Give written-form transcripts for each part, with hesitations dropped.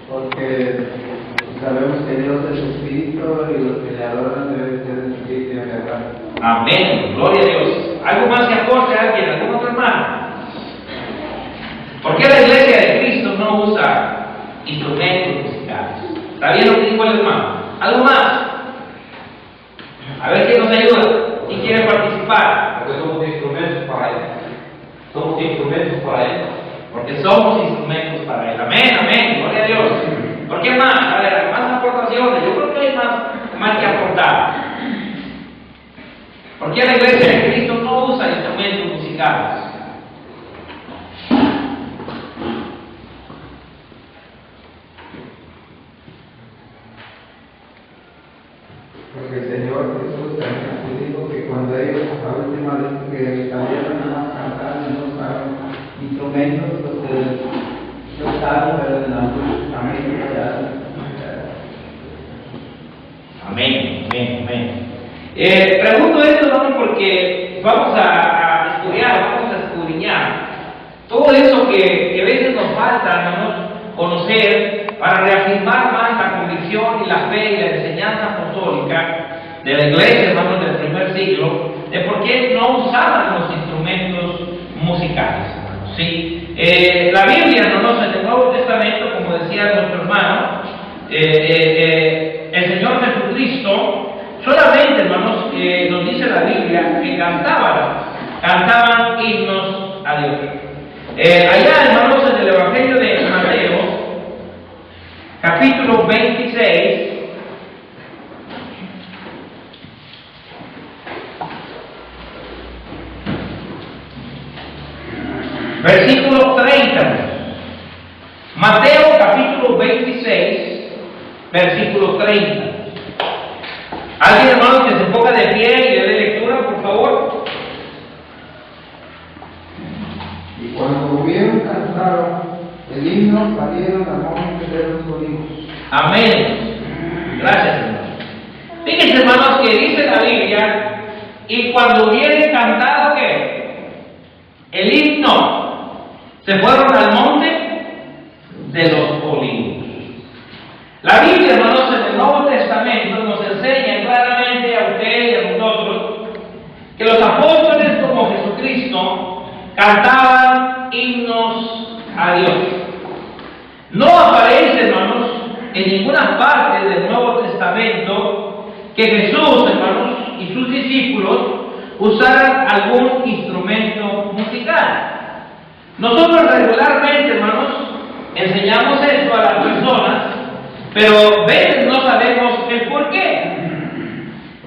Porque sabemos que Dios es espíritu y los que le adoran deben ser en espíritu y en verdad. Amén, gloria a Dios. ¿Algo más que aporte a alguien, algún otro hermano? ¿Por qué la iglesia de Cristo no usa instrumentos musicales? ¿Está bien lo que dijo el hermano? ¿Algo más? A ver quién nos ayuda. ¿Quién quiere participar? Porque somos instrumentos para Él. Somos instrumentos para Él. Porque somos instrumentos para Él. Amén, amén, gloria a Dios. ¿Por qué más? A ver, más aportaciones. Yo creo que hay más que aportar. ¿Por qué la iglesia de Cristo no usa instrumentos musicales? Porque el Señor Jesús también dijo que cuando ellos a última vez que salieron a cantar no usaron instrumentos, pues no usaron, pero en la música también Amén, amén, amén. Pregunto esto, hermano, porque vamos a estudiar, vamos a escudriñar todo eso que a veces nos falta, hermanos, conocer para reafirmar más la convicción y la fe y la enseñanza apostólica de la iglesia, hermanos, del primer siglo, de por qué no usaban los instrumentos musicales, hermanos. ¿Sí? La Biblia, hermanos, en el Nuevo Testamento, como decía nuestro hermano, el Señor Jesucristo, solamente, hermanos, nos dice la Biblia que cantaban himnos a Dios. Allá, hermanos, en el Evangelio de Mateo, capítulo 26, versículo 30. Mateo capítulo 26, versículo 30. ¿Alguien, hermano, que se ponga de pie y le dé lectura, por favor? Y cuando hubieron cantado el himno, salieron al monte de los olivos. Amén. Gracias, hermano. Fíjense, hermanos, que dice la Biblia, y cuando hubieron cantado, ¿qué? El himno, se fueron al monte de los olivos. La Biblia, hermanos, en el Nuevo Testamento nos enseña claramente a usted y a nosotros que los apóstoles como Jesucristo cantaban himnos a Dios. No aparece, hermanos, en ninguna parte del Nuevo Testamento que Jesús, hermanos, y sus discípulos usaran algún instrumento musical. Nosotros regularmente, hermanos, enseñamos esto a las personas, pero veces no sabemos el por qué.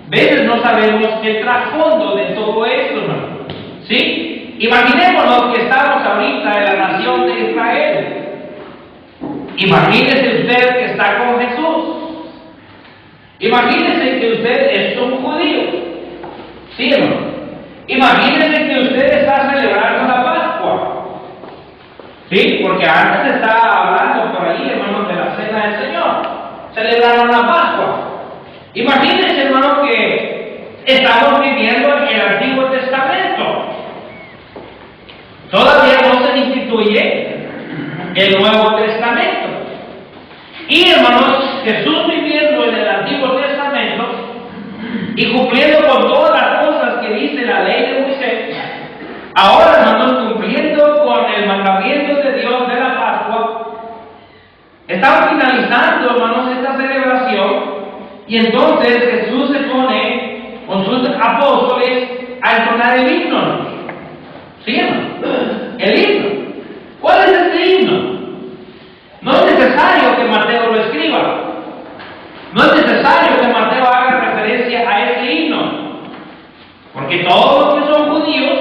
Veces no sabemos el trasfondo de todo esto, hermanos. ¿Sí? Imaginémonos que estamos ahorita en la nación de Israel. Imagínese usted que está con Jesús. Imagínese que usted es un judío. ¿Sí, hermano? Imagínese que usted está celebrando la Pascua. ¿Sí? Porque antes estaba hablando por ahí, hermanos, de la cena del Señor. Celebraron la Pascua. Imagínense, hermano, que estamos viviendo en el Antiguo Testamento. Todavía no se instituye el Nuevo Testamento. Y, hermanos, Jesús viviendo en el Antiguo Testamento y cumpliendo con todas las cosas que dice la ley de Moisés, ahora, hermanos, cumpliendo con el mandamiento de Dios de la Pascua, estaba finalizando, hermanos, esta celebración, y entonces Jesús se pone con sus apóstoles a entonar el himno. ¿Sí, hermano? El himno. ¿Cuál es este himno? No es necesario que Mateo lo escriba. No es necesario que Mateo haga referencia a ese himno, porque todos los que son judíos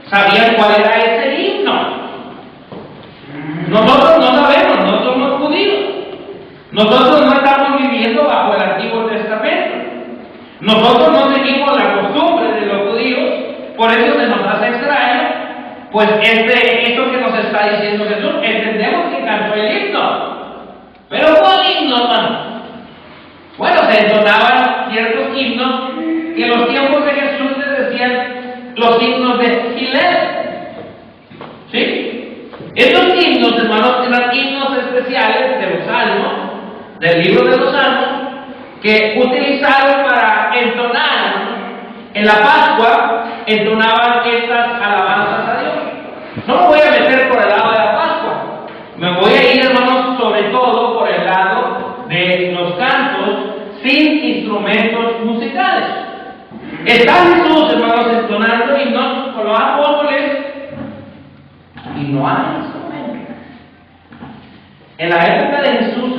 sabían cuál era ese himno. Nosotros no sabemos, no somos judíos. Nosotros no estamos viviendo bajo el Antiguo Testamento. Nosotros no seguimos la costumbre de los judíos, por eso se nos hace extraño, pues esto que nos está diciendo Jesús. Entendemos que cantó el himno, pero ¿cuál himno, hermano? Bueno, se entonaban ciertos himnos que en los tiempos de Jesús les decían los himnos de Gilel. ¿Sí? Estos himnos, hermanos, eran himnos del libro de los Salmos que utilizaron para entonar en la Pascua, entonaban estas alabanzas a Dios. No me voy a meter por el lado de la Pascua, me voy a ir, hermanos, sobre todo por el lado de los cantos sin instrumentos musicales. Está Jesús, hermanos, entonando himnos con los apóstoles y no hay instrumentos. En la época de Jesús,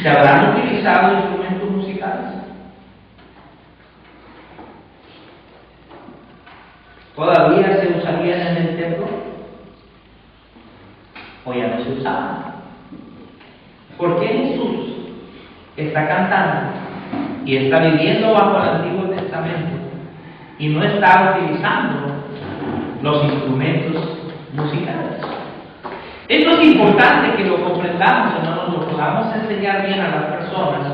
¿se habrán utilizado instrumentos musicales? ¿Todavía se usarían en el templo? ¿O ya no se usaban? ¿Por qué Jesús está cantando y está viviendo bajo el Antiguo Testamento y no está utilizando los instrumentos musicales? Esto es importante que lo comprendamos, hermanos, lo podamos enseñar bien a las personas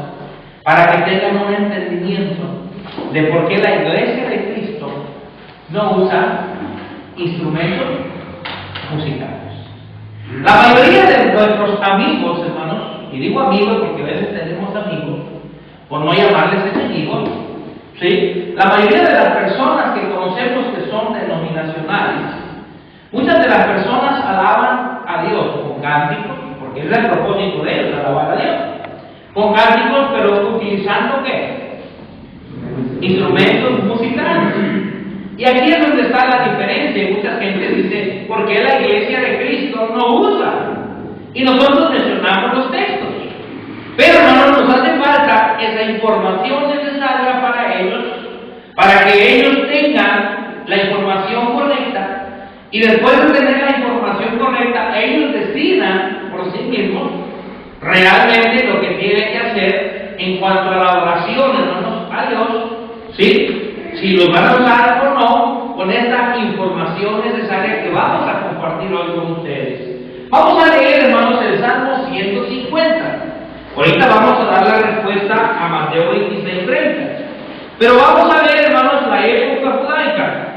para que tengan un entendimiento de por qué la Iglesia de Cristo no usa instrumentos musicales. La mayoría de nuestros amigos, hermanos, y digo amigos porque a veces tenemos amigos, por no llamarles enemigos, ¿sí? La mayoría de las personas que conocemos que son denominacionales, muchas de las personas alaban a Dios con cánticos, porque es el propósito de ellos, alabar a Dios, con cánticos, pero utilizando ¿qué? Instrumentos musicales. Y aquí es donde está la diferencia, y mucha gente dice, ¿por qué la Iglesia de Cristo no usa? Y nosotros mencionamos los textos. Pero no nos hace falta esa información necesaria para ellos, para que ellos tengan la información correcta, y después de tener la información correcta, ellos decidan por sí mismos realmente lo que tienen que hacer en cuanto a la oración, hermanos, a Dios, ¿sí? Si los van a usar o no, con esta información necesaria que vamos a compartir hoy con ustedes. Vamos a leer, hermanos, el Salmo 150. Ahorita vamos a dar la respuesta a Mateo 26:30. Pero vamos a ver, hermanos, la época judaica.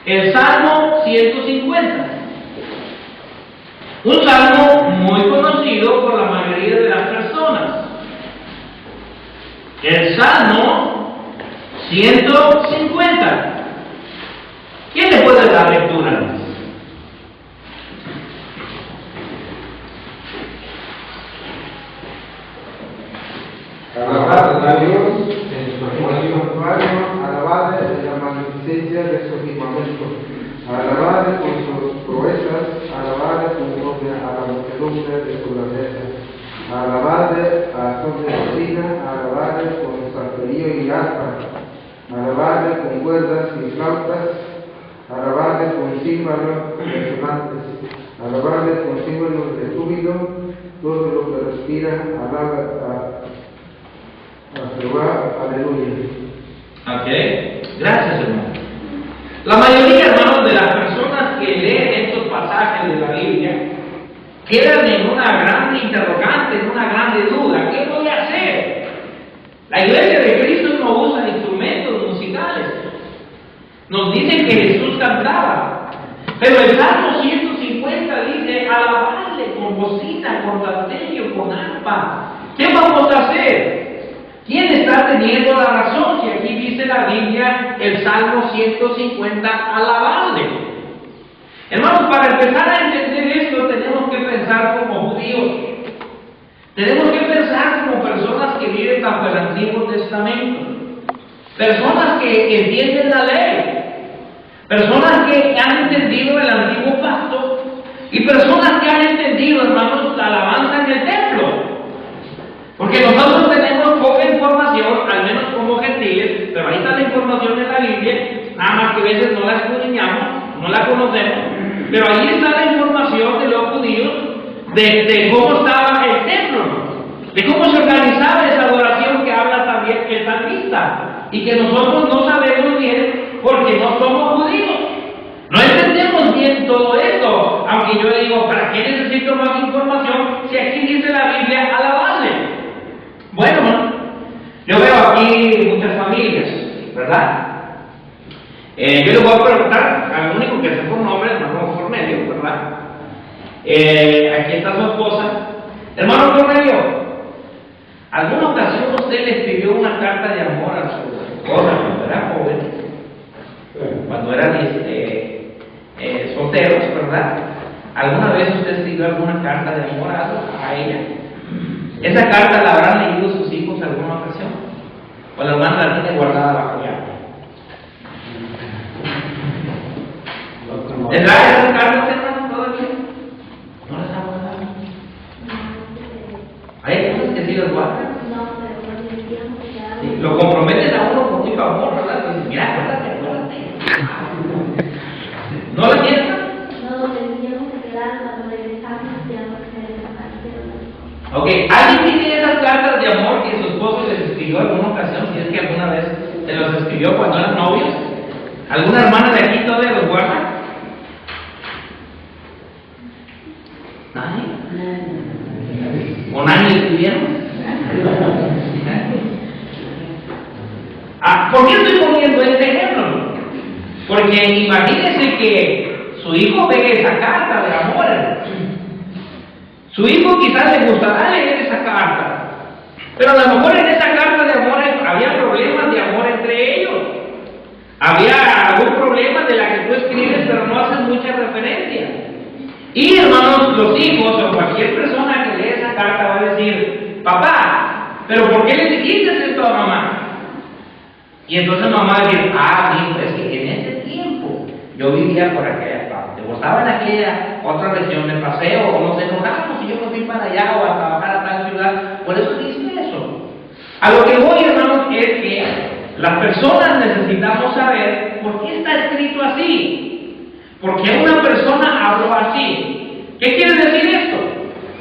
El Salmo 150. Un salmo muy conocido por la mayoría de las personas. El Salmo 150. ¿Quién le puede dar lectura? Alabad a Dios en su santuario, alabad en la magnificencia de su firmamento, alabad con sus proezas, alabad conforme a la muchedumbre de su grandeza, alabad a son de doctrina, alabad con salterio y arpa, alabad con cuerdas y flautas, alabad con címbalos resonantes, alabad con címbalos de júbilo, todo lo que respira, alaba a Jehová, aleluya. Ok, gracias, hermano. La mayoría, hermanos, de las personas que leen estos pasajes de la Biblia quedan en una gran interrogante, en una grande duda. ¿Qué voy a hacer? La Iglesia de Cristo no usa instrumentos musicales. Nos dicen que Jesús cantaba, pero el Salmo 150 dice: alabadle con bocina, con salterio, con arpa. ¿Qué vamos a hacer? ¿Quién está teniendo la razón? Si aquí dice la Biblia, el Salmo 150, alabadle. Hermanos, para empezar a entender esto, tenemos que pensar como judíos. Tenemos que pensar como personas que viven bajo el Antiguo Testamento. Personas que entienden la ley. Personas que han entendido el Antiguo Pacto. Y personas que han entendido, hermanos, la alabanza en el templo. Porque nosotros tenemos poca información, al menos como gentiles, pero ahí está la información en la Biblia, nada más que a veces no la escudriñamos, no la conocemos, pero ahí está la información de los judíos de cómo estaba el templo, de cómo se organizaba esa adoración que habla también el salmista, y que nosotros no sabemos bien porque no somos judíos. No entendemos bien todo esto, aunque yo digo, ¿para qué necesito más información si aquí dice la Biblia, alabadle? Bueno, yo veo aquí muchas familias, ¿verdad? Yo le voy a preguntar al único que se fue un nombre, hermano Cornelio, ¿verdad? Aquí está su esposa. Hermano Cornelio, ¿Alguna ocasión usted le escribió una carta de amor a su esposa cuando era joven? Cuando eran solteros, ¿verdad? ¿Alguna vez usted escribió alguna carta de amor a ella? ¿Esa carta la habrán leído sus hijos en alguna ocasión? ¿O la hermana la tiene guardada bajo llave? ¿Tendrá esas cartas, hermano, todavía? ¿No las ha guardado? ¿Hay algunas que sí las guardan? Sí, lo comprometen a uno con mucho amor, ¿verdad? Dicen, mira, acuérdate. ¿No la tienen? No, tendríamos que quedar cuando regresamos, ya no se desaparecieron. Ok, ¿alguien tiene esas cartas de amor que su esposo les escribió en alguna ocasión? Si es que alguna vez se los escribió cuando eran novios. ¿Alguna hermana de aquí todavía los guarda? ¿Nadie? ¿O nadie le escribieron? ¿Por qué estoy poniendo este ejemplo? Porque imagínense que su hijo ve esa carta de amor. Su hijo quizás le gustará leer esa carta, pero a lo mejor en esa carta de amor había problemas de amor entre ellos. Había algún problema de la que tú escribes, pero no haces mucha referencia. Y hermanos, los hijos o cualquier persona que lee esa carta va a decir, papá, ¿pero por qué le dijiste esto a mamá? Y entonces mamá va a decir, hijo, es que en ese tiempo yo vivía por aquella parte, o estaba en aquella otra región de paseo, o nos enojamos y yo me fui para allá o a trabajar a tal ciudad, por eso dice eso. A lo que voy, hermanos, es que las personas necesitamos saber por qué está escrito así, por qué una persona habló así. ¿Qué quiere decir esto?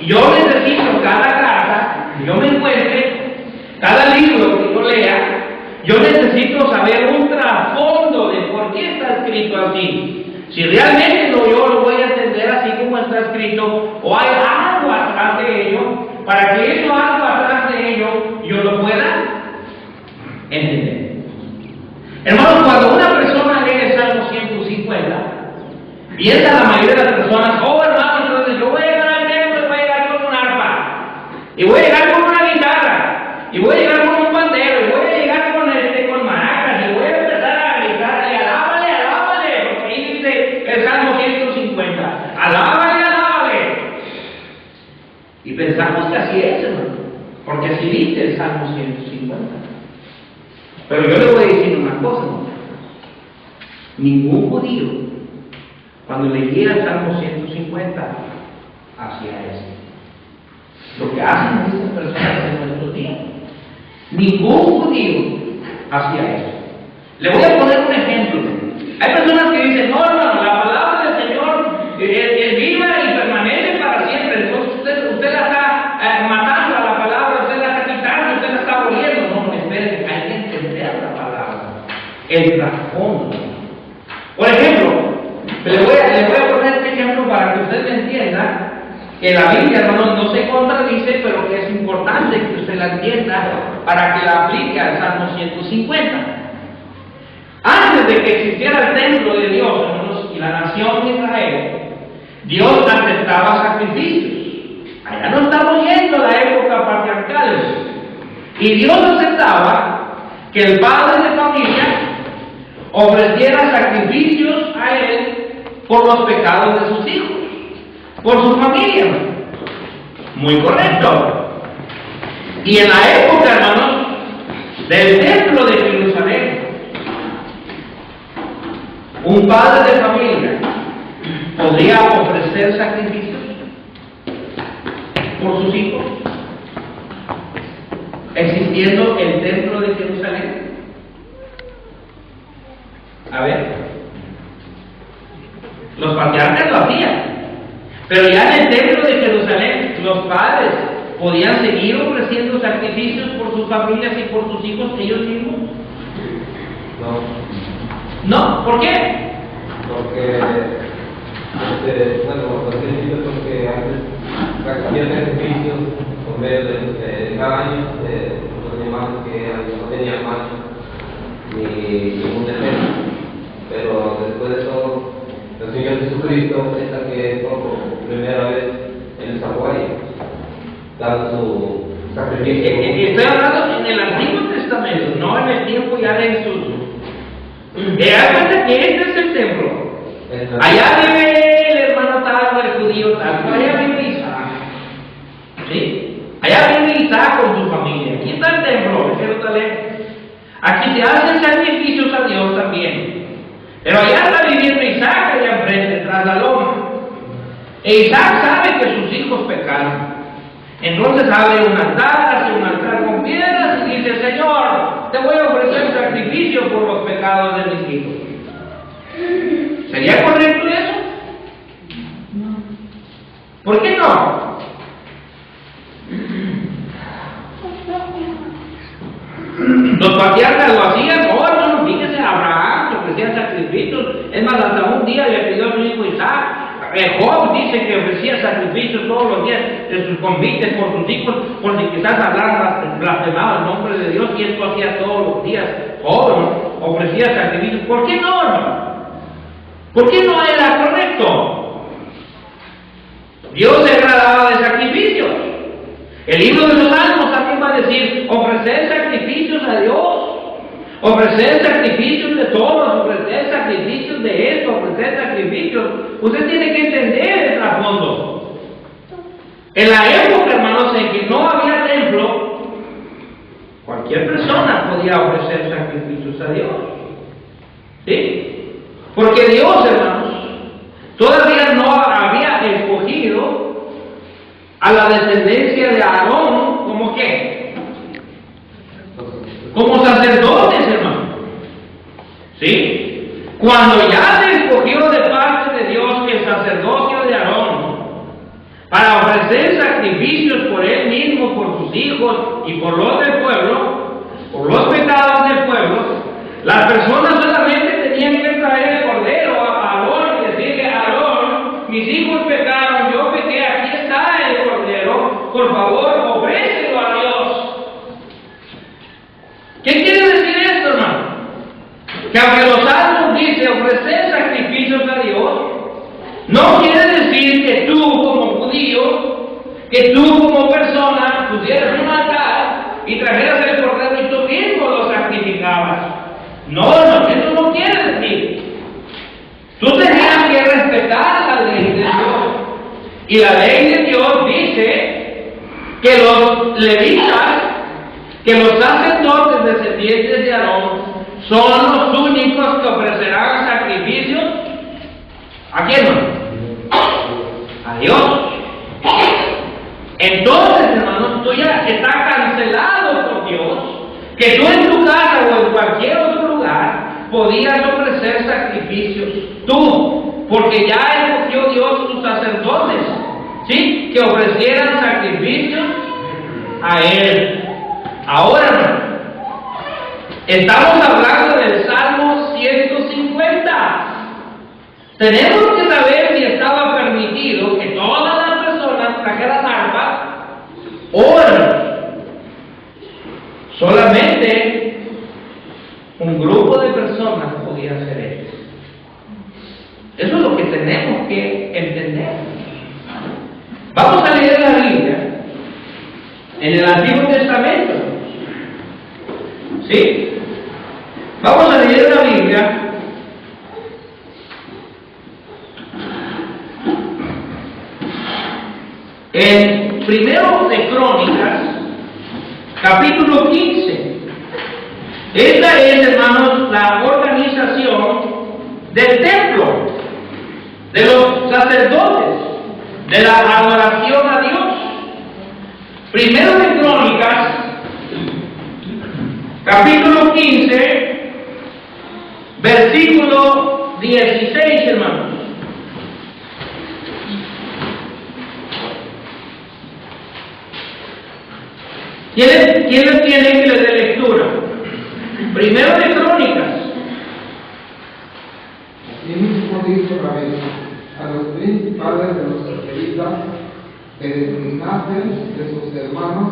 Yo necesito cada carta que yo me encuentre, cada libro que yo lea, yo necesito saber un trasfondo de por qué está escrito así. Si realmente yo lo voy a entender así como está escrito, o hay algo atrás de ello, para que eso algo atrás de ello yo lo pueda entender. Hermanos, cuando una persona lee el Salmo 150, piensa la mayoría de las personas, hermano, entonces yo voy a llegar al templo y voy a llegar con un arpa, y voy a llegar con una guitarra, y voy a llegar con un pandero, y voy a llegar con maracas, y voy a empezar a gritarle, alábale, porque ahí dice el Salmo 150, alábale. Y pensamos que así es, hermano, porque así dice el Salmo 150. Pero yo le voy a decir una cosa, ¿no? Ningún judío, cuando leía el Salmo 150, hacía eso. Lo que hacen estas personas en nuestros días. Ningún judío hacía eso. Le voy a poner un ejemplo. Hay personas que dicen, no, hermano, la palabra del Señor es viva y permanece para siempre. Entonces usted la está matando a la palabra, usted la está quitando, usted la está aboliendo. No, espere, hay que entender la palabra, el trasfondo. Por ejemplo, le voy a poner este ejemplo para que usted me entienda que la Biblia, hermanos, no se contradice, pero que es importante que usted la entienda para que la aplique al Salmo 150. Antes de que existiera el templo de Dios, hermanos, y la nación de Israel, Dios aceptaba sacrificios. Allá no estamos yendo a la época patriarcal. Y Dios aceptaba que el padre de familia ofreciera sacrificios a él por los pecados de sus hijos, por su familia. Muy correcto. Y en la época, hermanos, del templo de Jerusalén, un padre de familia podría ofrecer sacrificios por sus hijos, existiendo el templo de Jerusalén. A ver, los patriarcas lo hacían, pero ya en el templo de Jerusalén los padres podían seguir ofreciendo sacrificios por sus familias y por sus hijos ellos mismos. No, ¿por qué? Porque, porque antes había sacrificios por medio de cada año de los animales que no tenían macho ni ningún defecto. Pero después de todo, el Señor Jesucristo es el que por primera vez en el santuario, dando Estoy hablando en el Antiguo Testamento, no en el tiempo ya de Jesús. Haz que este es el templo. Allá vive el hermano tal, el judío tal, allá vive Isaac. ¿Sí? Allá vive Isaac con su familia. Aquí está el templo de Jerusalén. Aquí se hacen sacrificios a Dios también. Pero allá está viviendo Isaac allá enfrente, tras la loma. E Isaac sabe que sus hijos pecaron. Entonces abre un altar, hace un altar con piedras y dice: Señor, te voy a ofrecer sacrificio por los pecados de mis hijos. ¿Sería correcto eso? ¿Por qué no? Los patriarcas lo hacían, no, fíjese, Abraham se ofrecía sacrificios. Es más, hasta un día le pidió a su hijo Isaac. Job dice que ofrecía sacrificios todos los días de sus convites por sus hijos, porque quizás hablaban, blasfemaba el nombre de Dios, y esto hacía todos los días. Job ofrecía sacrificios. ¿Por qué no, hermano? ¿Por qué no era correcto? Dios se agradaba de sacrificios. El libro de los Salmos también va a decir: ofrecer sacrificios a Dios. Ofrecer sacrificios de todos, ofrecer sacrificios de esto, ofrecer sacrificios. Usted tiene que entender el trasfondo. En la época, hermanos, en que no había templo, cualquier persona podía ofrecer sacrificios a Dios. ¿Sí? Porque Dios, hermanos, todavía no había escogido a la descendencia de Aarón como ¿qué? Como sacerdotes, hermano. ¿Sí? Cuando ya se escogió de parte de Dios el sacerdocio de Aarón para ofrecer sacrificios por él mismo, por sus hijos y por los del pueblo, por los pecados del pueblo, las personas solamente tenían que traer el cordero a Aarón y decirle: Aarón, mis hijos pecaron, yo pequé, aquí está el cordero, por favor, ofrécelo a Dios. ¿Qué quiere decir esto, hermano? Que aunque los Salmos dice ofrecer sacrificios a Dios, no quiere decir que tú como judío, que tú como persona pusieras un altar y trajeras el cordero y tú mismo lo sacrificabas. No, eso no quiere decir. Tú tenías que respetar la ley de Dios. Y la ley de Dios dice que los levitas, que los sacerdotes descendientes de Aarón son los únicos que ofrecerán sacrificios. ¿A quién no? A Dios. Entonces, hermanos, tú ya estás cancelado por Dios, que tú en tu casa o en cualquier otro lugar podías ofrecer sacrificios. Tú, porque ya escogió Dios tus sacerdotes, ¿sí? Que ofrecieran sacrificios a Él. Ahora, estamos hablando del Salmo 150. Tenemos que saber si estaba permitido que todas las personas trajeran arpa o solamente un grupo de personas podía hacer eso. Eso es lo que tenemos que entender. Vamos a leer la Biblia en el Antiguo Testamento. ¿Sí? Vamos a leer la Biblia en Primero de Crónicas, capítulo 15. Esta es, hermanos, la organización del templo, de los sacerdotes, de la adoración a Dios. Primero de Crónicas, capítulo 15, versículo 16, hermanos. ¿Quién lo tiene que le dé lectura? Primero de Crónicas. Así mismo dijo David a los principales de los israelitas que designasen de sus hermanos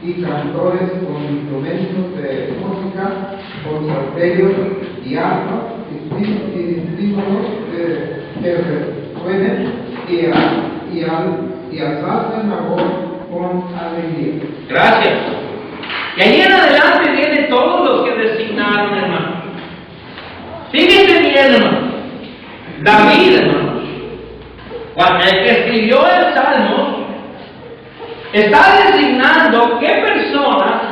y cantores con instrumentos de música, con salterios y arpas y símbolos que resuenen y alzasen la voz con alegría. Gracias. Y ahí en adelante vienen todos los que designaron, hermanos. Fíjense bien, hermanos. David, hermanos, cuando el que escribió el Salmo, está designando qué personas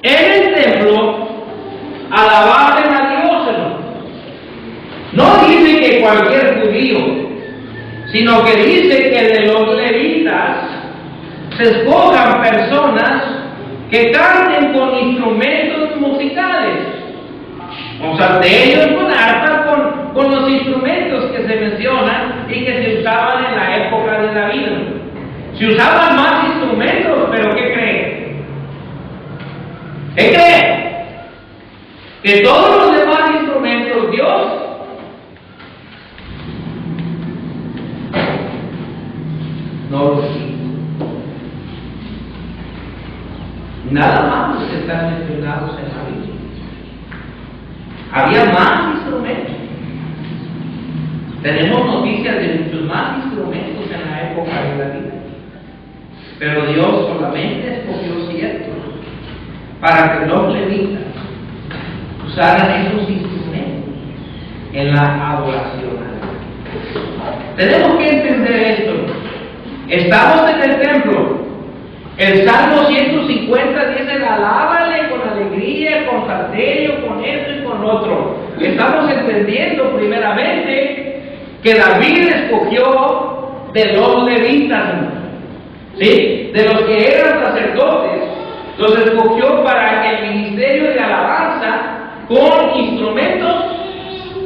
en el templo alababan a Dios, hermanos. No dice que cualquier judío, sino que dice que de los levitas se escojan personas que canten con instrumentos musicales, con salterios, con arpas, con los instrumentos que se mencionan y que se usaban en la época de David. Se usaban más instrumentos, pero ¿qué creen? ¿Qué creen? Que todos los demás instrumentos Dios no los hizo. Nada más están mencionados en la Biblia. Había más instrumentos. Tenemos noticias de muchos más instrumentos en la época de la Biblia. Pero Dios solamente escogió ciertos para que los levitas usaran esos instrumentos en la adoración a Dios. Tenemos que entender esto. Estamos en el templo. El Salmo 150 dice: alábale con alegría, con salterio, con esto y con otro. Estamos entendiendo primeramente que David escogió de los levitas, ¿sí? De los que eran sacerdotes, los escogió para el ministerio de alabanza con instrumentos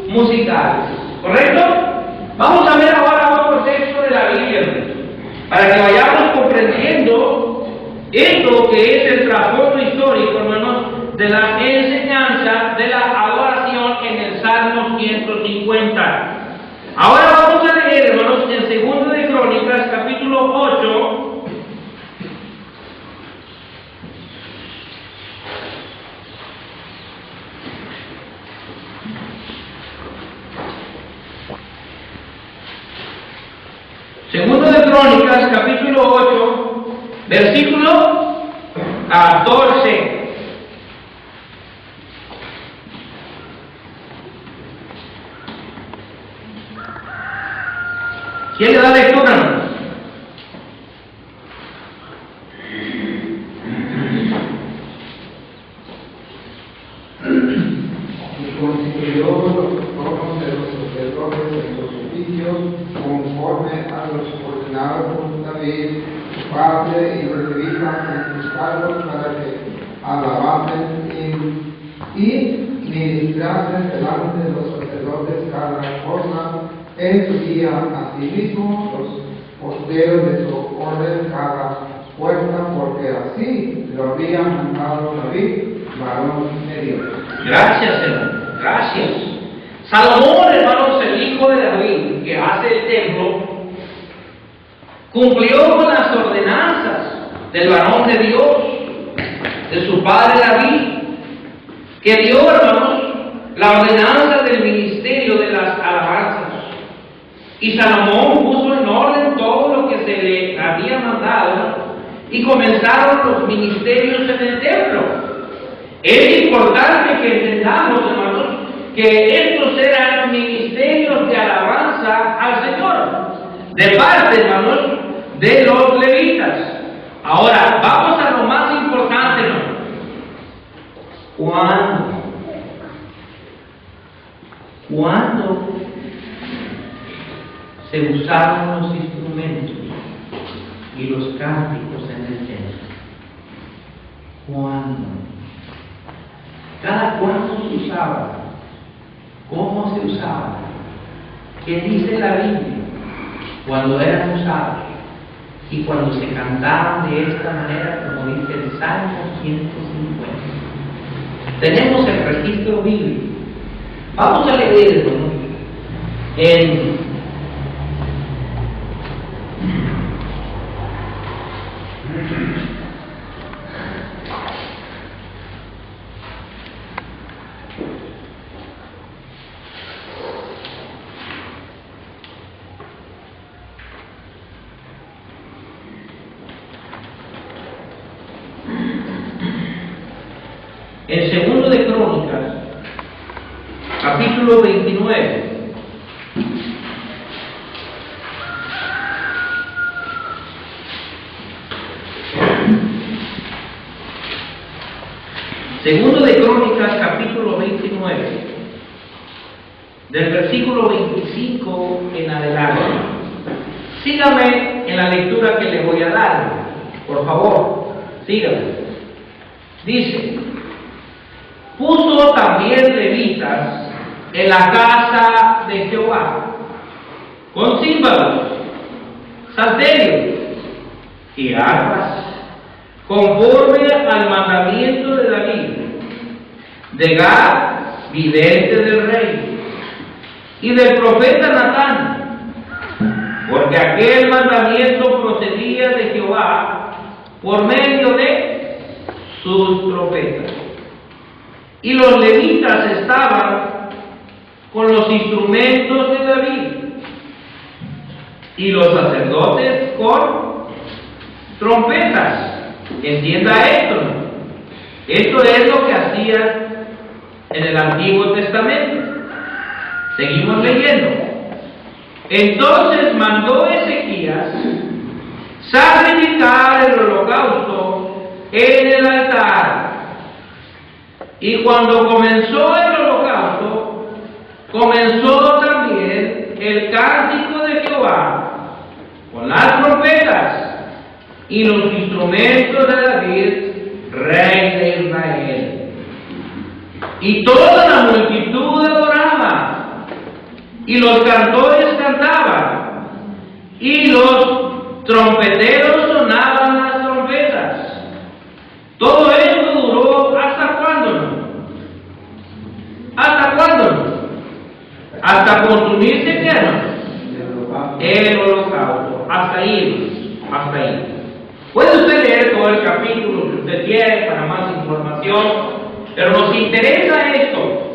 musicales. ¿Correcto? Vamos a ver ahora otro texto de la Biblia, para que vayamos comprendiendo esto que es el trasfondo histórico, hermanos, de la enseñanza de la adoración en el Salmo 150. Ahora vamos a leer, hermanos, en 2 de Crónicas, capítulo 8. Segundo de Crónicas, capítulo 8, versículo 14. ¿Quién le da lectura, hermanos? Y constituyó los tronos de los sacerdotes en los oficios conforme a los ordenados por David, su padre, y los levitas en sus cargos para que alabasen y ministrasen delante de los sacerdotes cada cosa en su día. Asimismo, los posteros de su orden cada puerta, porque así lo había mandado David, varón de Dios. Gracias, hermano. Gracias. Salomón, hermanos, el hijo de David, que hace el templo, cumplió con las ordenanzas del varón de Dios, de su padre David, que dio, hermanos, la ordenanza del ministerio de las alabanzas. Y Salomón puso en orden todo lo que se le había mandado y comenzaron los ministerios en el templo. Es importante que entendamos, hermanos, que estos eran ministerios de alabanza al Señor, de parte, hermanos, de los levitas. Ahora, vamos a lo más importante, hermanos. ¿Cuándo se usaron los instrumentos y los cánticos en el templo? ¿Cuándo? ¿Cada cuánto se usaba? ¿Cómo se usaba? ¿Qué dice la Biblia? Cuando eran usados y cuando se cantaban de esta manera, como dice el Salmo 150. Tenemos el registro bíblico. Vamos a leerlo, ¿no? En capítulo 29. Segundo de Crónicas, capítulo 29, del versículo 25 en adelante. Sígame en la lectura que le voy a dar, por favor, sígame. Dice: puso también levitas en la casa de Jehová, con címbalos, salterios y arpas, conforme al mandamiento de David, de Gad, vidente del rey, y del profeta Natán, porque aquel mandamiento procedía de Jehová por medio de sus profetas. Y los levitas estaban con los instrumentos de David, y los sacerdotes con trompetas. Entienda esto, ¿no? Esto es lo que hacían en el Antiguo Testamento. Seguimos leyendo. Entonces mandó Ezequías sacrificar el holocausto en el altar. Y cuando comenzó el holocausto, comenzó también el cántico de Jehová con las trompetas y los instrumentos de David, rey de Israel. Y toda la multitud adoraba, y los cantores cantaban, y los trompeteros sonaban las trompetas. Todo esto duró ¿hasta cuándo? ¿Hasta cuándo? Hasta consumirse ¿qué no? El holocausto. Hasta ahí, hasta ahí. Puede usted leer todo el capítulo que usted quiere para más información, pero nos interesa esto.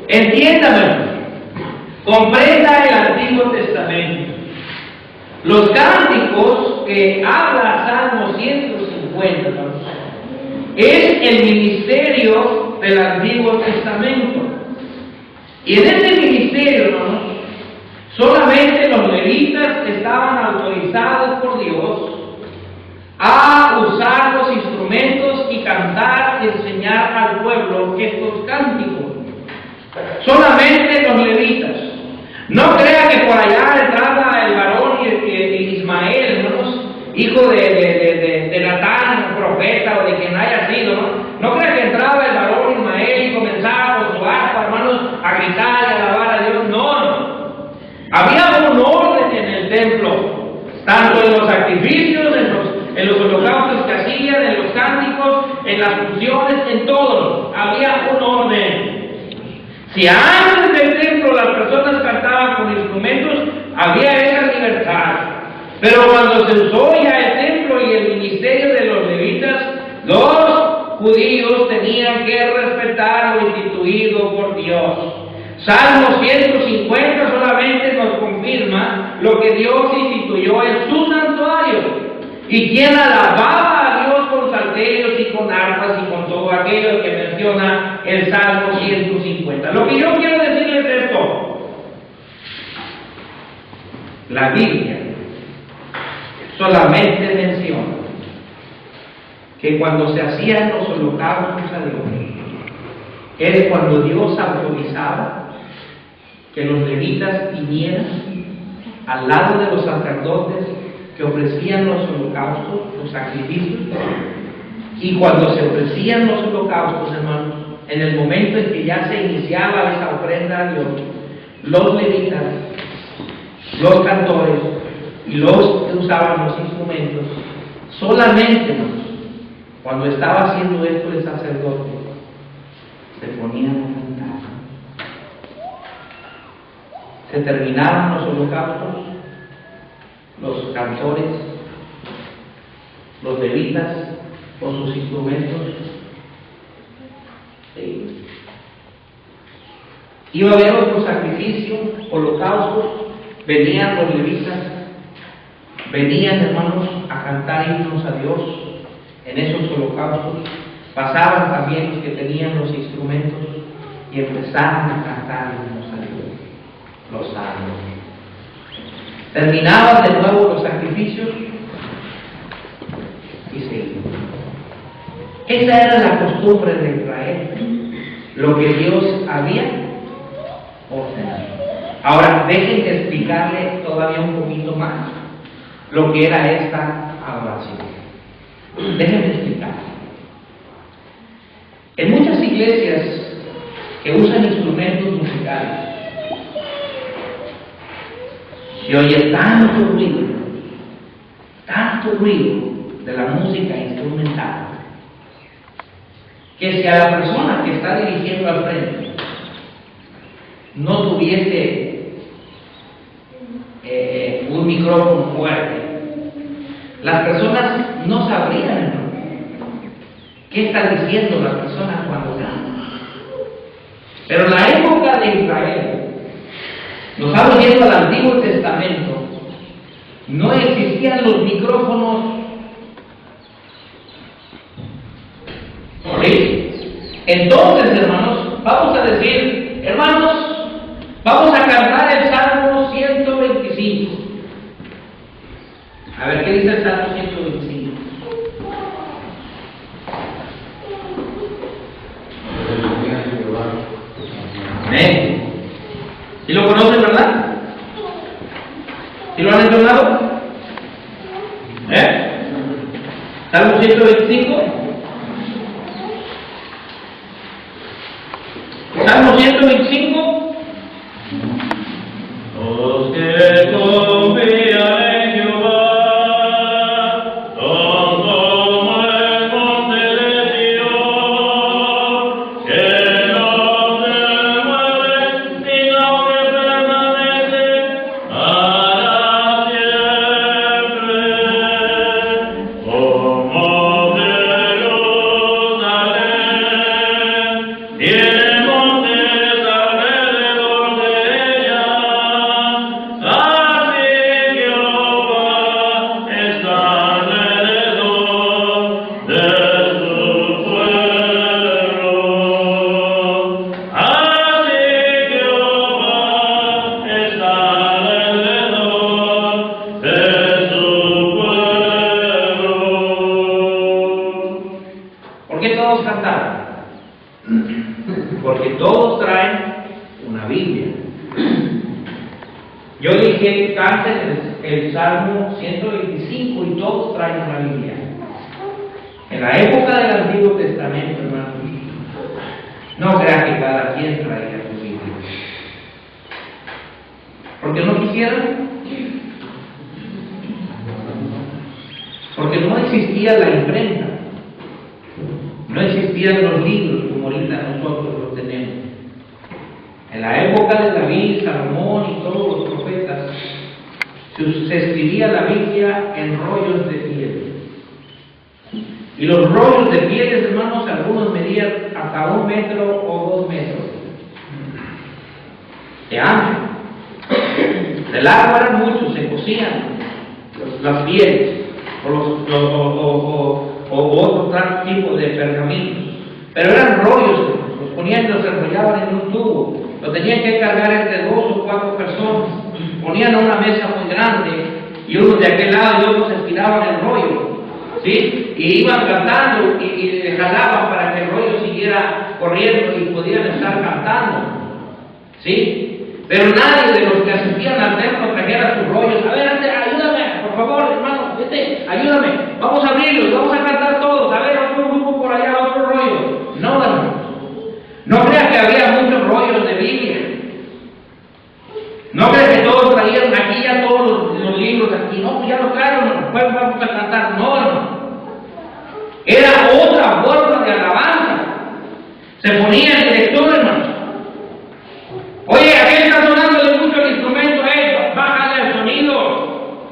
Entiéndame, comprenda el Antiguo Testamento. Los cánticos que habla Salmo 150 es el ministerio del Antiguo Testamento. Y en ese ministerio, hermanos, solamente los levitas estaban autorizados por Dios a usar los instrumentos y cantar y enseñar al pueblo estos cánticos. Solamente los levitas. No crea que por allá entraba el varón y Ismael, hermanos, hijo de Natán, profeta, o de quien haya sido, ¿no? No crea que entraba el varón Ismael y comenzaba con su arpa, hermanos, a gritar y a alabar a Dios. No. Había un orden en el templo, tanto en los sacrificios, en los holocaustos que hacían, en los cánticos, en las funciones, en todo. Había un orden. Si antes del templo las personas cantaban con instrumentos, había esa libertad. Pero cuando se usó ya el templo y el ministerio de los levitas, los judíos tenían que respetar lo instituido por Dios. Salmo 150 solamente nos confirma lo que Dios instituyó en su santuario. Y quien alababa a Dios con salterios y con arpas y con todo aquello que menciona el Salmo 150. Lo que yo quiero decirles es esto: la Biblia solamente menciona que cuando se hacían los holocaustos a Dios, es cuando Dios autorizaba que los levitas vinieran al lado de los sacerdotes que ofrecían los holocaustos, los sacrificios. Y cuando se ofrecían los holocaustos, hermanos, en el momento en que ya se iniciaba esa ofrenda a Dios, los levitas, los cantores y los que usaban los instrumentos, solamente, hermanos, cuando estaba haciendo esto el sacerdote, se ponían a cantar. Se terminaban los holocaustos, los cantores, los levitas con sus instrumentos. ¿Sí? Iba a haber otro sacrificio, holocaustos, venían los levitas, venían, hermanos, a cantar himnos a Dios en esos holocaustos. Pasaban también los que tenían los instrumentos y empezaron a cantar los salmos. Terminaban de nuevo los sacrificios y seguían. Esa era la costumbre de Israel, lo que Dios había ordenado. Ahora, déjenme explicarle todavía un poquito más lo que era esta adoración. Déjenme explicar. En muchas iglesias que usan instrumentos musicales, se oye tanto ruido de la música instrumental, que si a la persona que está dirigiendo al frente no tuviese un micrófono fuerte, las personas no sabrían qué está diciendo la persona cuando canta. Pero en la época de Israel, nos estamos yendo al Antiguo Testamento, no existían los micrófonos. ¿Sí? Entonces, hermanos, vamos a decir, hermanos, vamos a cantar el Salmo 125. A ver, ¿qué dice el Salmo 125? ¿Eh? ¿Sí lo conocen, verdad? ¿Sí lo han entonado? Salmo 125. Salmo 125. Los que confían en Jehová son como el monte de Sión, que no se mueve, sino que permanece para siempre. Como Jerusalén tiene montes alrededor de ella, así Jehová está alrededor de su pueblo. Así Jehová está alrededor de su pueblo. ¿Por qué todos cantaron? Porque todos traen una Biblia. Yo dije, canten el Salmo 125 y todos traen una Biblia. En la época del Antiguo Testamento, hermanos, no crean que cada quien traía su Biblia. Porque no quisieran. Porque no existía la imprenta. No existían los libros como ahorita nosotros los tenemos. En la época de David, Salomón y todos los profetas, se escribía la Biblia en rollos de piel. Y los rollos de pieles, hermanos, algunos medían hasta 1 metro o 2 metros de ancho. De largo eran muchos, se cosían las pieles o otro tipo de pergaminos. Pero eran rollos, los ponían y los enrollaban en un tubo. Lo tenían que cargar entre 2 o 4 personas. Ponían una mesa muy grande y unos de aquel lado y otros estiraban el rollo, ¿sí? Y iban cantando y le jalaban para que el rollo siguiera corriendo y pudieran estar cantando, ¿sí? Pero nadie de los que asistían al templo trajera sus rollos. A ver, ayúdame, por favor, hermano, vete, ayúdame, vamos a abrirlos, vamos a cantar todos. A ver, otro grupo por allá, otro rollo. No, hermanos, no crean que había muchos rollos de Biblia. No crean que todos traían aquí ya todos los libros aquí. No, pues ya lo trajeron, hermano, pues vamos a cantar. No, hermano. Era otra forma de alabanza. Se ponía el director, hermano. Oye, aquí está sonando de mucho el instrumento, bájale el sonido.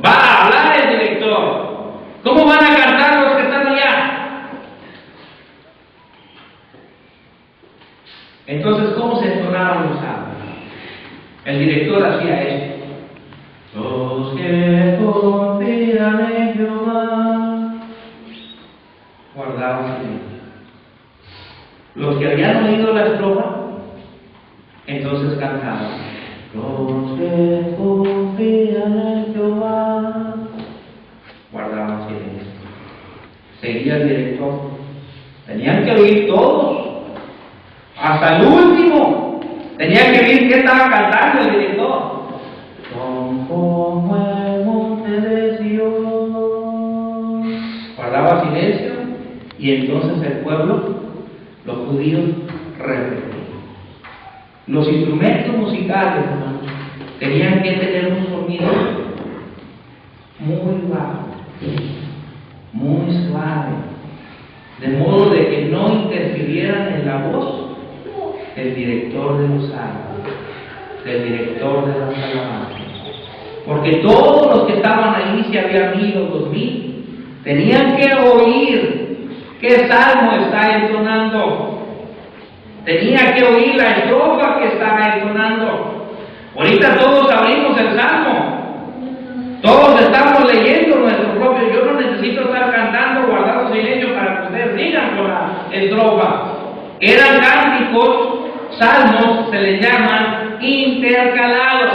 Va a hablar el director. ¿Cómo van a cantar los que están allá? Entonces, ¿cómo se entonaron los salmos? El director hacía esto. Los que confían en Jehová guardaban silencio. Los que habían oído la estrofa Entonces cantaban: los que confían en Jehová. Guardaban silencio. Seguía el director. Tenían que oír todos, hasta el último. Tenían que oír qué estaba cantando el director. Son como el monte de Sion. Guardaba silencio y entonces el pueblo, los judíos, repetían. Los instrumentos musicales, hermanos, tenían que tener un sonido muy bajo, muy suave, de modo de que no interfirieran en la voz del director de los salmos, del director de las alabanzas. Porque todos los que estaban ahí, si había 1,000 o 2,000, tenían que oír qué salmo está entonando. Tenía que oír la estrofa que estaba entonando. Ahorita todos abrimos el salmo. Todos estamos leyendo nuestro propio. Yo no necesito estar cantando, guardando silencio para que ustedes sigan con la estrofa. Eran cánticos, salmos, se les llaman intercalados,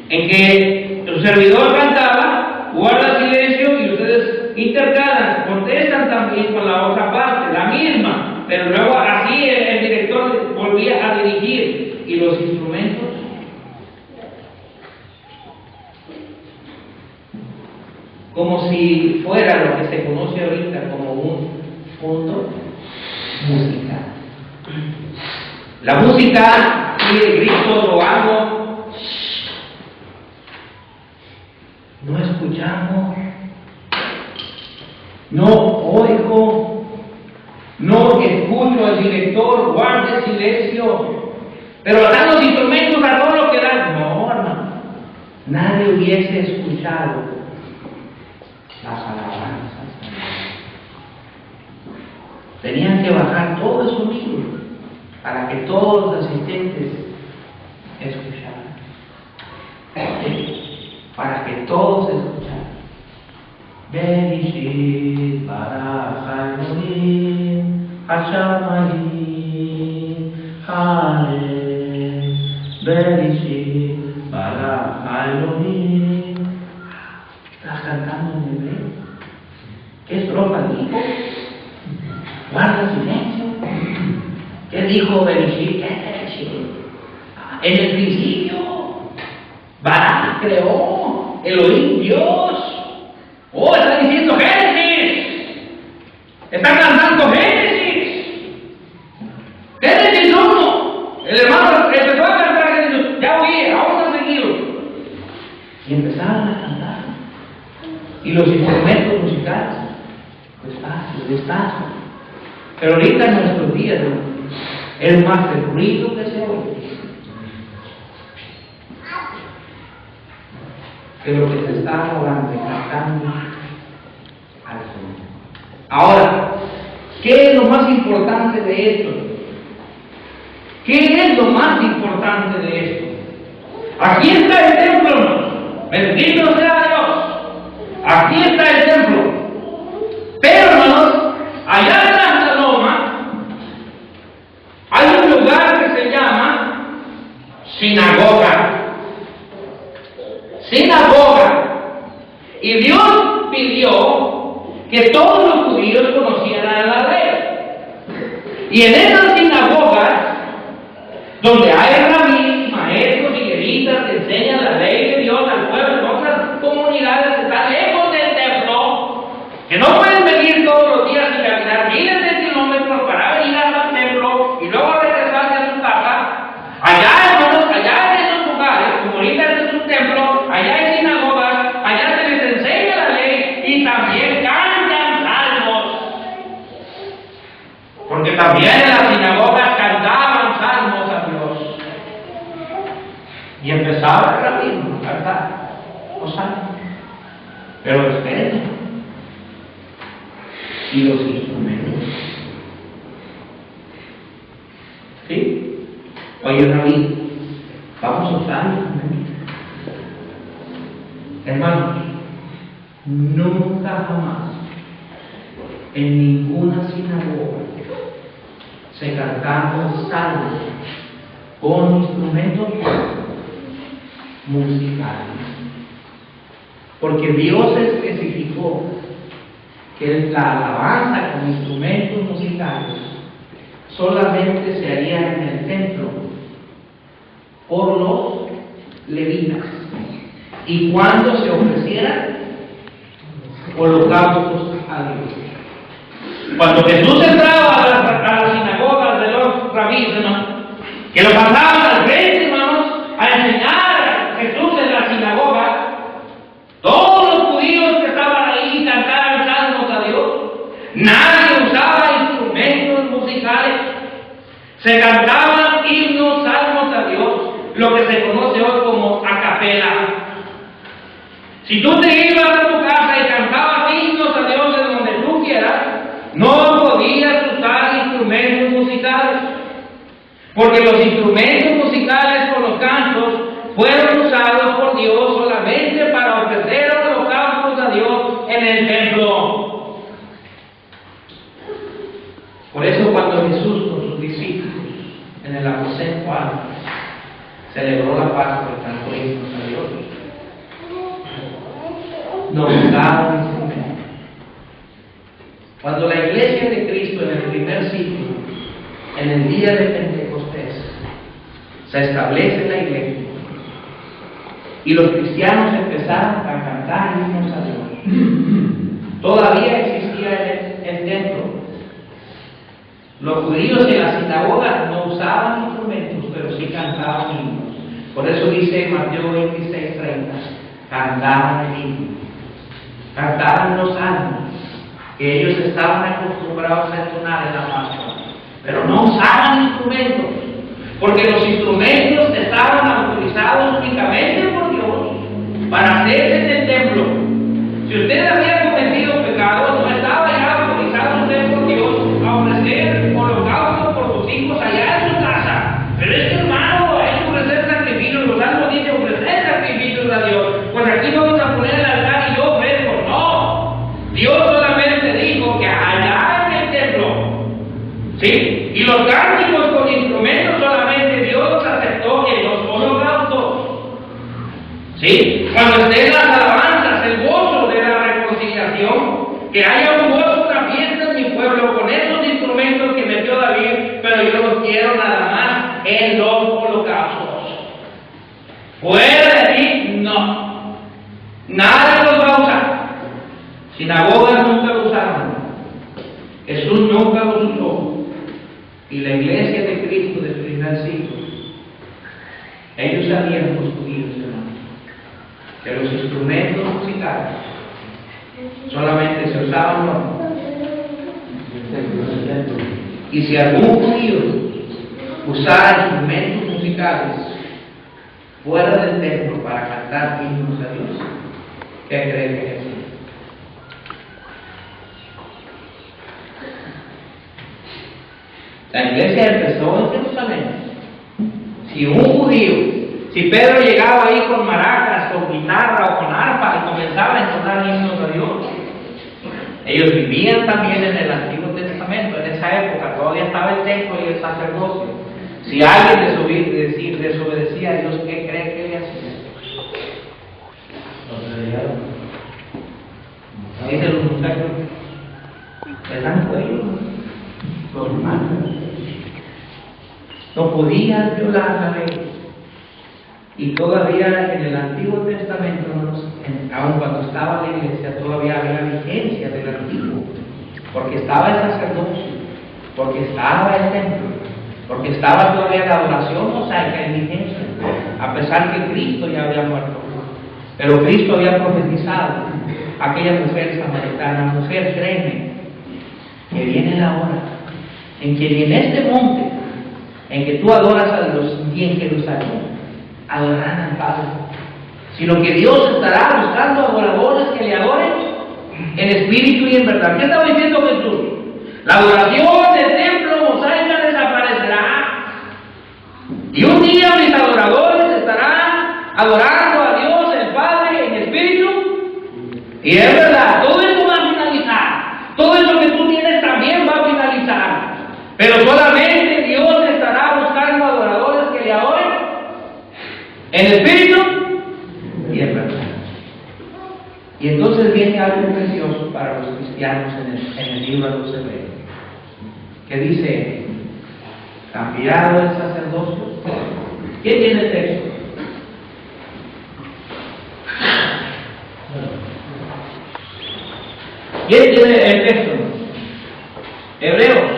en que el servidor cantaba, guarda silencio y ustedes intercalan, contestan también con la otra parte, la misma, pero luego así el director volvía a dirigir. Y los instrumentos, como si fuera lo que se conoce ahorita como un fondo musical. La música tiene gritos o algo. No escuchamos, no oigo, no escucho al director, guarde silencio. Pero dan los instrumentos a todo lo que dan. No, hermano, nadie hubiese escuchado las alabanzas. Tenían que bajar todo el sonido para que todos los asistentes escucharan. Para que todos escucharan. Bereshit bara Elohim hashamayim halel Bereshit bara Elohim. ¿Estás cantando en hebreo? ¿Qué estrofa dijo? Guarda silencio. ¿Qué dijo Bereshit? En el principio, Bará creó, Elohim Dios. Oh, está diciendo Génesis. Está cantando Génesis. Génesis 1. El hermano empezó a cantar Génesis. Ya oí, vamos a seguirlo. Y empezaron a cantar. Y los instrumentos musicales, despacio. Pero ahorita en nuestros días, es más el ruido que se oye que lo que se está hablando y cantando al sonido. Ahora, ¿qué es lo más importante de esto? ¿Qué es lo más importante de esto? Aquí está el templo, hermanos. Bendito sea Dios. Aquí está el templo. Pero, hermanos, allá en la loma hay un lugar que se llama sinagoga. Sinagoga. Y Dios pidió que todos los judíos conocieran la ley. Y en esas sinagogas, donde hay rabíes, maestros y levitas que enseñan la ley de Dios al pueblo, en otras comunidades que están lejos del templo, que no pueden venir todos los días y caminar miles de kilómetros para venir al templo y luego regresarse a su casa, allá, hermanos, allá en esos lugares, como ahorita es un templo, allá hay sinagogas, allá se les enseña la ley y también cantan salmos. Porque también en las sinagogas cantaban salmos a Dios. Y empezaba el rabino a cantar los salmos. Pero esperen. Y los instrumentos. ¿Sí? Oye, rabino, vamos a usar los instrumentos. Hermanos, nunca jamás en ninguna sinagoga se cantaban salmos con instrumentos musicales. Porque Dios especificó que la alabanza con instrumentos musicales solamente se haría en el templo por los levitas y cuando se ofrecieran holocaustos a Dios. Cuando Jesús entraba a las sinagogas de los rabíes, que lo pasaban al frente, hermanos, a enseñar a Jesús en la sinagoga, todos los judíos que estaban ahí cantaban salmos a Dios. Nadie usaba instrumentos musicales. Se cantaban himnos, salmos a Dios, lo que se conoce hoy como a capela. Si tú te ibas a tu casa y cantabas himnos a Dios de donde tú quieras, no podías usar instrumentos musicales, porque los instrumentos musicales con los cantos fueron usados por Dios solamente para ofrecer holocaustos a Dios en el templo. Por eso cuando Jesús con sus discípulos en el aposento alto celebró la Pascua y cantó himnos a Dios, no usaron instrumentos. Cuando la iglesia de Cristo en el primer siglo, en el día de Pentecostés, se establece la iglesia y los cristianos empezaron a cantar himnos a Dios, todavía existía el templo. Los judíos en las sinagogas no usaban instrumentos, pero sí cantaban himnos. Por eso dice Mateo 26:30, cantaban himnos, cantaban los salmos que ellos estaban acostumbrados a entonar en la Pascua, pero no usaban instrumentos, porque los instrumentos estaban autorizados únicamente por Dios para hacerse en el templo. Si usted había cometido pecados, no estaba ya autorizado usted por Dios a ofrecer holocausto por sus hijos allá en su casa. Pero es que, hermano, hay que ofrecer sacrificios. Los salmos dicen ofrecer sacrificios a Dios. Pues aquí vamos a poner el altar y yo ofrezco. No, Dios solamente dijo que allá en el templo, ¿sí? Y los cánticos con instrumentos solamente Dios los aceptó en los holocaustos, ¿sí? Cuando estén las alabanzas, el gozo de la reconciliación, que haya un gozo, una fiesta en mi pueblo con esos instrumentos que metió David, pero yo los quiero nada más en los holocaustos. Fuera de ti, no. Nadie los va a usar. Sinagogas nunca lo usaron. Jesús nunca los usó. Y la iglesia de Cristo del primer siglo, ellos sabían, los judíos, hermanos, que los instrumentos musicales solamente se usaban ¿no? Y si algún judío usara instrumentos musicales fuera del templo para cantar himnos a Dios, ¿qué cree que es? La iglesia empezó en Jerusalén. Si un judío, si Pedro llegaba ahí con maracas, con guitarra o con arpa y comenzaba a entonar himnos a Dios, ellos vivían también en el Antiguo Testamento. En esa época todavía estaba el templo y el sacerdocio. Si alguien desobedecía a Dios, ¿qué cree que le hacía? Dice los muchachos, le dan cuello, los matan. No podían violar la ley. Y todavía en el Antiguo Testamento, aun cuando estaba la iglesia, todavía había vigencia del Antiguo, porque estaba el sacerdocio, porque estaba el templo, porque estaba todavía la adoración mosaica en vigencia, a pesar que Cristo ya había muerto. Pero Cristo había profetizado a aquella mujer samaritana: mujer, créeme, que viene la hora en que ni en este monte en que tú adoras a Dios, ni en Jerusalén adorarán al Padre, sino que Dios estará buscando adoradores que le adoren en espíritu y en verdad. ¿Qué estaba diciendo Jesús? La adoración del templo mosaica desaparecerá, y un día mis adoradores estarán adorando a Dios el Padre en espíritu y es verdad. Todo eso va a finalizar, todo eso que tú tienes también va a finalizar, pero solamente Dios estará buscando adoradores que le tiene algo precioso para los cristianos en el libro de los Hebreos, que dice, cambiado el sacerdocio. ¿Quién tiene el texto? ¿Quién tiene el texto? Hebreos.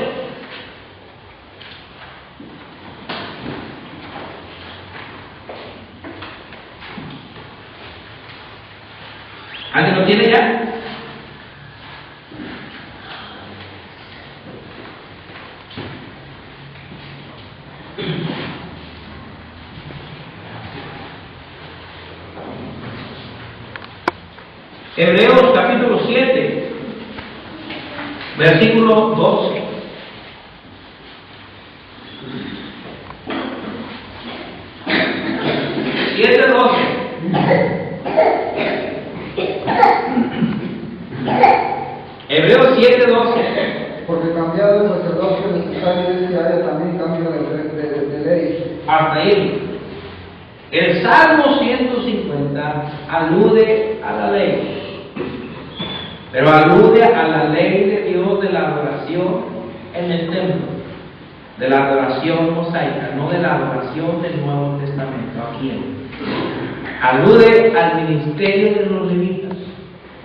¿Alguien lo tiene ya? Hebreos capítulo 7, versículo 12. Hebreos 7:12. Porque cambiado el sacerdocio necesario es que haya también cambio de ley. Hasta ahí. El Salmo 150 alude a la ley, pero alude a la ley de Dios de la adoración en el templo, de la adoración mosaica, no de la adoración del Nuevo Testamento. Aquí alude al ministerio de los levitas.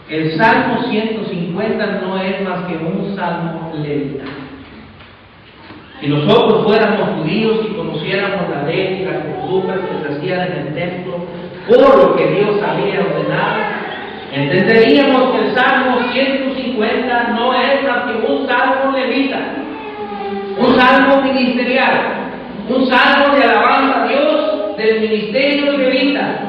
El Salmo 150 no es más que un salmo levita. Si nosotros fuéramos judíos y conociéramos la ley y las costumbres que se hacían en el templo, por lo que Dios había ordenado, entenderíamos que el Salmo 150 no es más que un salmo levita, un salmo ministerial, un salmo de alabanza a Dios del ministerio levita,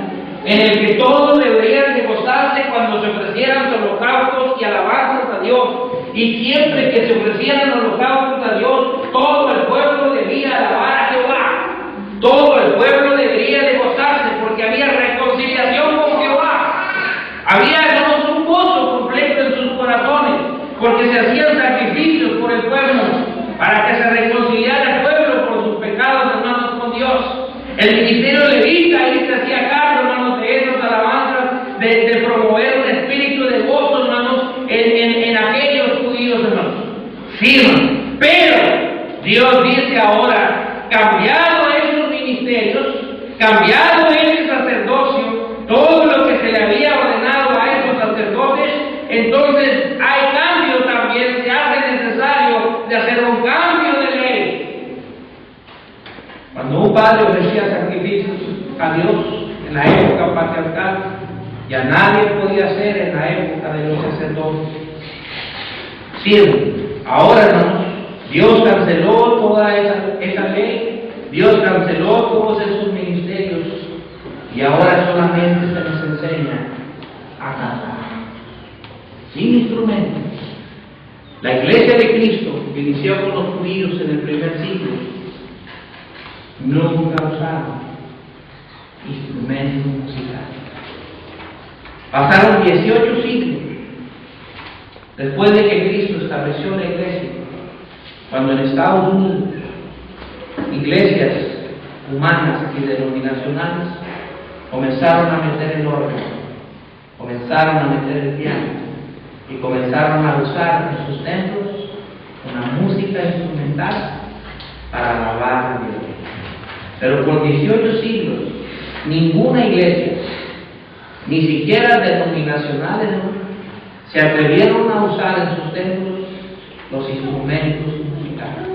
en el que todos deberían de gozarse cuando se ofrecieran holocaustos y alabanzas a Dios. Y siempre que se ofrecieran holocaustos a Dios, todo el pueblo debía alabar a Jehová. Todo el pueblo debería de gozarse porque había reconciliación con Jehová. Había, hermanos, un gozo completo en sus corazones porque se hacían sacrificios por el pueblo para que se reconciliara el pueblo por sus pecados, hermanos, con Dios. El ministerio levita ahí se hacía cargo, hermanos, de esas alabanzas, de promover un espíritu de gozo, hermanos, en aquellos judíos, hermanos. Sí, hermanos. Pero Dios dice ahora, cambiado esos ministerios, cambiado ese sacerdocio, todo lo que se le había ordenado a esos sacerdotes, entonces hay cambio también, se hace necesario de hacer un cambio de ley. Cuando un padre ofrecía sacrificios a Dios en la época patriarcal, ya nadie podía hacer en la época de los sacerdotes. Sí, ahora hermanos, Dios canceló toda esa ley, Dios canceló todos esos ministerios y ahora solamente se nos enseña a cantar, sin instrumentos. La iglesia de Cristo, que inició con los judíos en el primer siglo, nunca usaron instrumentos musicales. Pasaron 18 siglos después de que Cristo estableció la iglesia, cuando en Estados Unidos iglesias humanas y denominacionales comenzaron a meter el órgano, comenzaron a meter el piano y comenzaron a usar en sus templos una música instrumental para alabar a Dios. Pero por 18 siglos ninguna iglesia, ni siquiera denominacionales, se atrevieron a usar en sus templos los instrumentos musicales.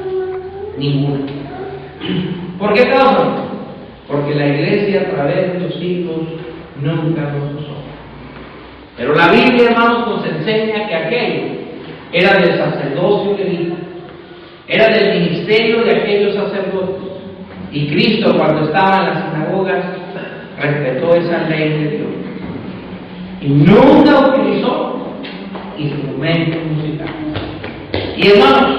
Ninguna. ¿Por qué causa? Porque la iglesia a través de los siglos nunca los usó. Pero la Biblia, hermanos, nos enseña que aquello era del sacerdocio levita, era del ministerio de aquellos sacerdotes. Y Cristo, cuando estaba en las sinagogas, respetó esa ley de Dios y nunca utilizó instrumentos musicales. Y hermanos,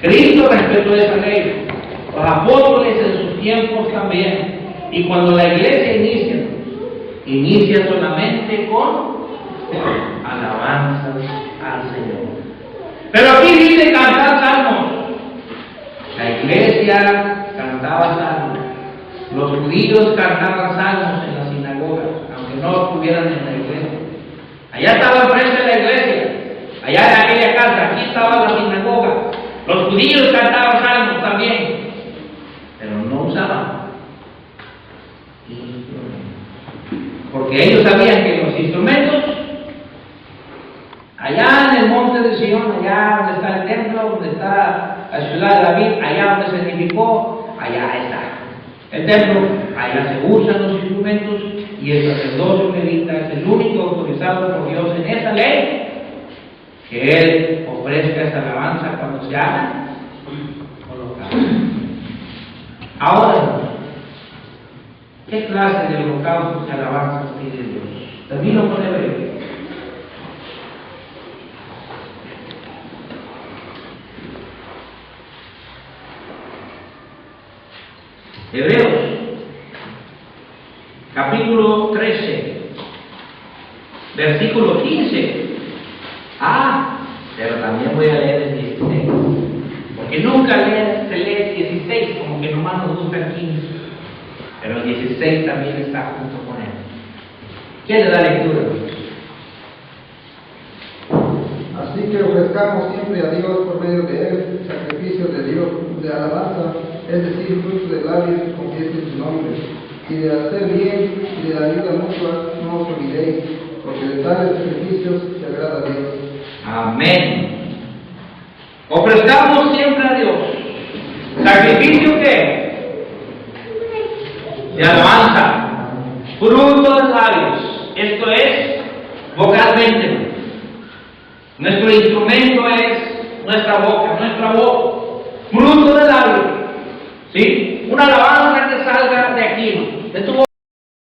Cristo respetó esa ley, los apóstoles en sus tiempos también. Y cuando la iglesia inicia solamente con alabanzas al Señor. Pero aquí dice cantar salmos. La iglesia cantaba salmos. Los judíos cantaban salmos en las sinagogas, aunque no estuvieran en la iglesia. Allá estaba enfrente de la iglesia, allá en aquella casa, aquí estaba la sinagoga. Los judíos cantaban salmos también, pero no usaban instrumentos, porque ellos sabían que los instrumentos, allá en el monte de Sion, allá donde está el templo, donde está la ciudad de David, allá donde se edificó, allá está el templo, allá se usan los instrumentos, y el sacerdocio levita es el único autorizado por Dios en esa ley que él ofrezca esa alabanza cuando se haga holocausto. Ahora, ¿qué clase de holocaustos y alabanzas pide Dios? Termino con Hebreos. Hebreos, capítulo 13, versículo 15. Pero también voy a leer el 16, porque nunca se lee el 16, como que nomás nos gusta el 15, pero el 16 también está junto con él. ¿Quién le da lectura? Así que ofrezcamos siempre a Dios por medio de él sacrificios de Dios de alabanza, es decir, frutos de labios que confiesen su nombre, y de hacer bien y de la ayuda mutua no os olvidéis, porque de tales sacrificios se agrada a Dios. Amén. Ofrezcamos siempre a Dios. ¿Sacrificio qué? De alabanza, fruto de labios. Esto es vocalmente. Nuestro instrumento es nuestra boca, fruto de labios. ¿Sí? Una alabanza